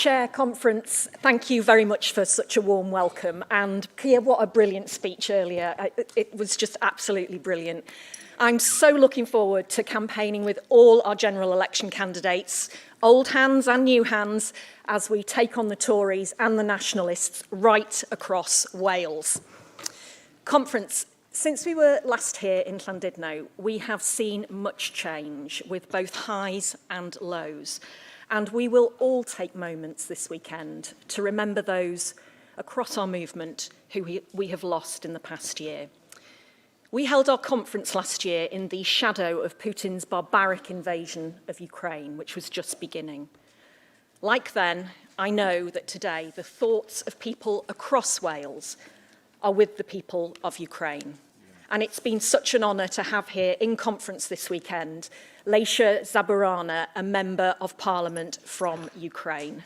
Chair, Conference, thank you very much for such a warm welcome. And Keir, what a brilliant speech earlier. It was just absolutely brilliant. I'm so looking forward to campaigning with all our general election candidates, old hands and new hands, as we take on the Tories and the Nationalists right across Wales. Conference, since we were last here in Llandudno, we have seen much change with both highs and lows. And we will all take moments this weekend to remember those across our movement who we have lost in the past year. We held our conference last year in the shadow of Putin's barbaric invasion of Ukraine, which was just beginning. Like then, I know that today the thoughts of people across Wales are with the people of Ukraine. And it's been such an honour to have here in conference this weekend Leisha Zaborana, a Member of Parliament from Ukraine.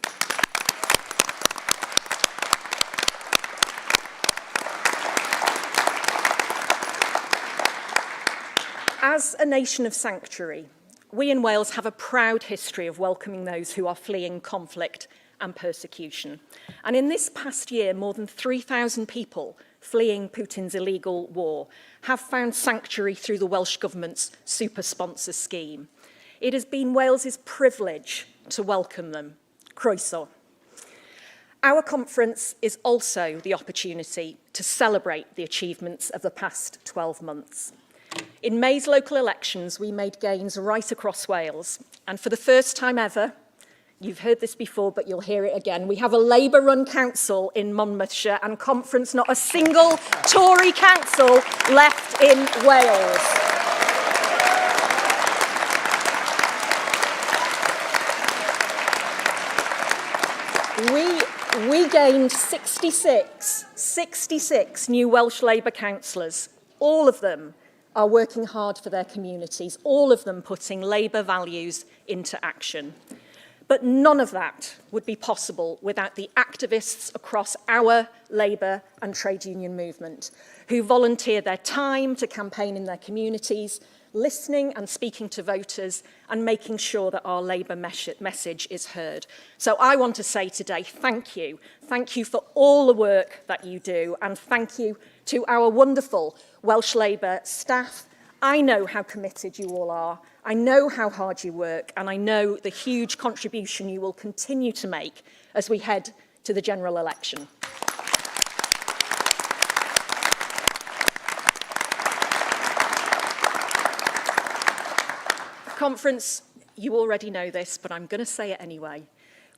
As a nation of sanctuary, we in Wales have a proud history of welcoming those who are fleeing conflict and persecution. And in this past year, more than 3,000 people fleeing Putin's illegal war have found sanctuary through the Welsh Government's super sponsor scheme. It has been Wales's privilege to welcome them. Croeso. Our conference is also the opportunity to celebrate the achievements of the past 12 months. In May's local elections, we made gains right across Wales, and for the first time ever, you've heard this before, but you'll hear it again. We have a Labour-run council in Monmouthshire and Conference, not a single Tory council left in Wales. We gained 66 new Welsh Labour councillors. All of them are working hard for their communities, all of them putting Labour values into action. But none of that would be possible without the activists across our Labour and trade union movement who volunteer their time to campaign in their communities, listening and speaking to voters and making sure that our Labour message is heard. So I want to say today, thank you. Thank you for all the work that you do, and thank you to our wonderful Welsh Labour staff. I know how committed you all are. I know how hard you work, and I know the huge contribution you will continue to make as we head to the general election. Conference, you already know this, but I'm going to say it anyway.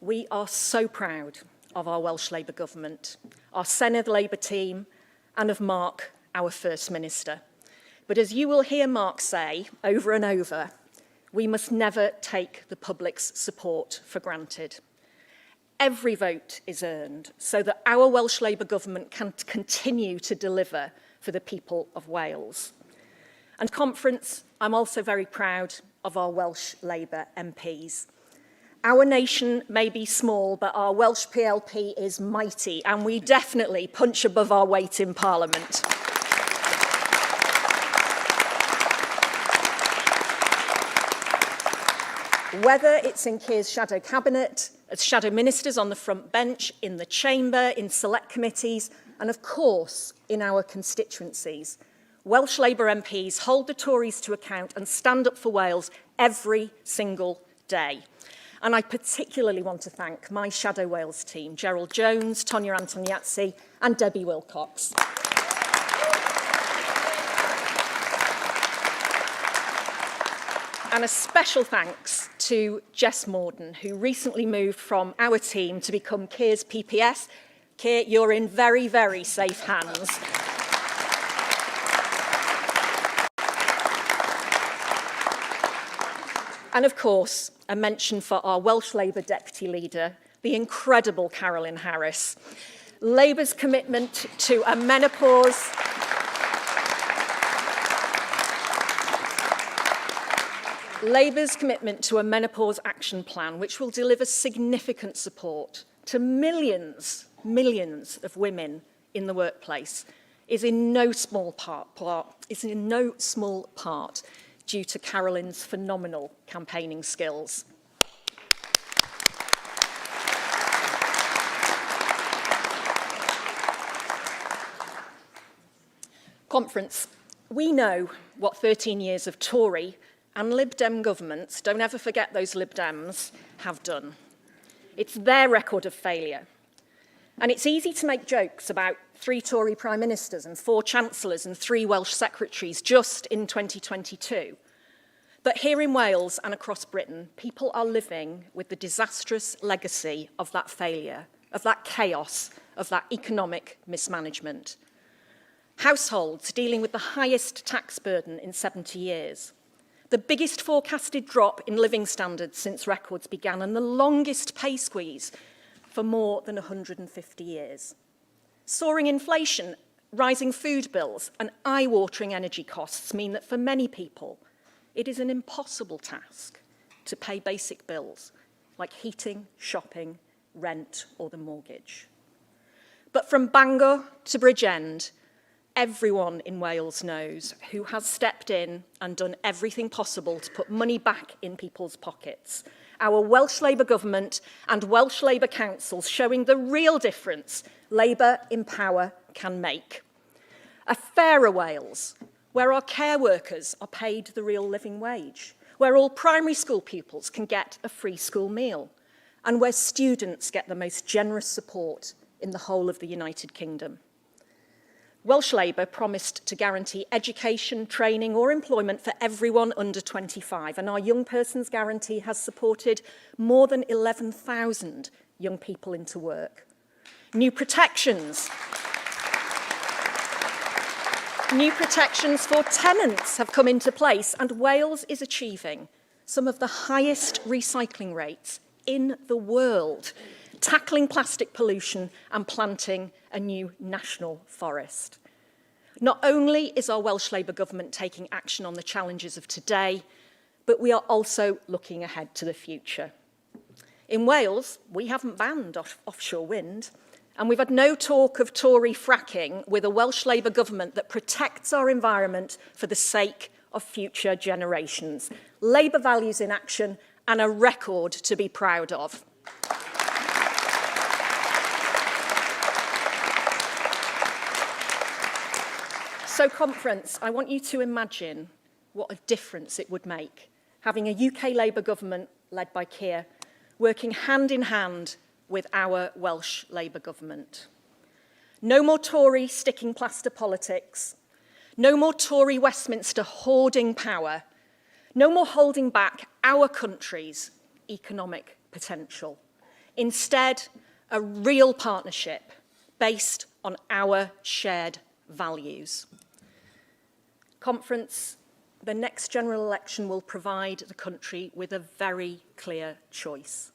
We are so proud of our Welsh Labour government, our Senedd Labour team, and of Mark, our First Minister. But as you will hear Mark say over and over, we must never take the public's support for granted. Every vote is earned so that our Welsh Labour government can continue to deliver for the people of Wales. And Conference, I'm also very proud of our Welsh Labour MPs. Our nation may be small, but our Welsh PLP is mighty, and we definitely punch above our weight in Parliament. Whether it's in Keir's shadow cabinet, as shadow ministers on the front bench, in the chamber, in select committees, and of course, in our constituencies, Welsh Labour MPs hold the Tories to account and stand up for Wales every single day. And I particularly want to thank my Shadow Wales team, Gerald Jones, Tonya Antoniazzi, and Debbie Wilcox. And a special thanks to Jess Morden, who recently moved from our team to become Keir's PPS. Keir, you're in very, very safe hands. And of course, a mention for our Welsh Labour Deputy Leader, the incredible Carolyn Harris. Labour's commitment to a menopause action plan, which will deliver significant support to millions of women in the workplace, is in no small part due to Carolyn's phenomenal campaigning skills. Conference, we know what 13 years of Tory and Lib Dem governments, don't ever forget those Lib Dems, have done. It's their record of failure. And it's easy to make jokes about 3 Tory prime ministers and 4 chancellors and 3 Welsh secretaries just in 2022. But here in Wales and across Britain, people are living with the disastrous legacy of that failure, of that chaos, of that economic mismanagement. Households dealing with the highest tax burden in 70 years, the biggest forecasted drop in living standards since records began, and the longest pay squeeze for more than 150 years. Soaring inflation, rising food bills, and eye-watering energy costs mean that for many people, it is an impossible task to pay basic bills like heating, shopping, rent, or the mortgage. But from Bangor to Bridgend, everyone in Wales knows who has stepped in and done everything possible to put money back in people's pockets. Our Welsh Labour government and Welsh Labour councils showing the real difference Labour in power can make. A fairer Wales, where our care workers are paid the real living wage, where all primary school pupils can get a free school meal, and where students get the most generous support in the whole of the United Kingdom. Welsh Labour promised to guarantee education, training or employment for everyone under 25, and our Young Persons Guarantee has supported more than 11,000 young people into work. New protections for tenants have come into place, and Wales is achieving some of the highest recycling rates in the world, tackling plastic pollution and planting a new national forest. Not only is our Welsh Labour government taking action on the challenges of today, but we are also looking ahead to the future. In Wales, we haven't banned offshore wind, and we've had no talk of Tory fracking with a Welsh Labour government that protects our environment for the sake of future generations. Labour values in action and a record to be proud of. So, Conference, I want you to imagine what a difference it would make having a UK Labour government led by Keir working hand in hand with our Welsh Labour government. No more Tory sticking plaster politics, no more Tory Westminster hoarding power, no more holding back our country's economic potential. Instead, a real partnership based on our shared values. Conference, the next general election will provide the country with a very clear choice.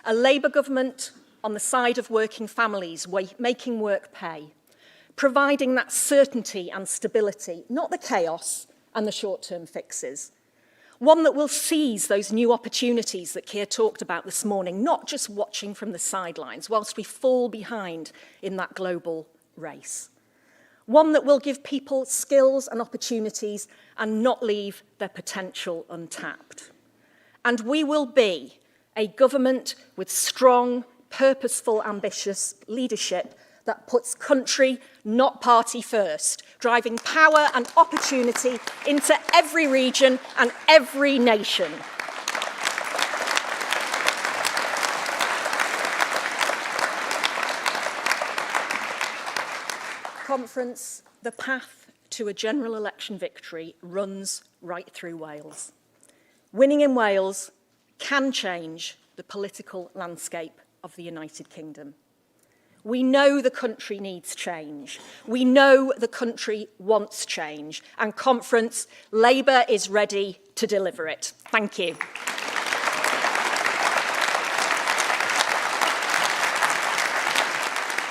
A Labour government on the side of working families, making work pay, providing that certainty and stability, not the chaos and the short-term fixes. One that will seize those new opportunities that Keir talked about this morning, not just watching from the sidelines whilst we fall behind in that global race. One that will give people skills and opportunities and not leave their potential untapped. And we will be a government with strong, purposeful, ambitious leadership that puts country, not party first, driving power and opportunity into every region and every nation. Conference, the path to a general election victory runs right through Wales. Winning in Wales can change the political landscape of the United Kingdom. We know the country needs change. We know the country wants change. And Conference, Labour is ready to deliver it. Thank you.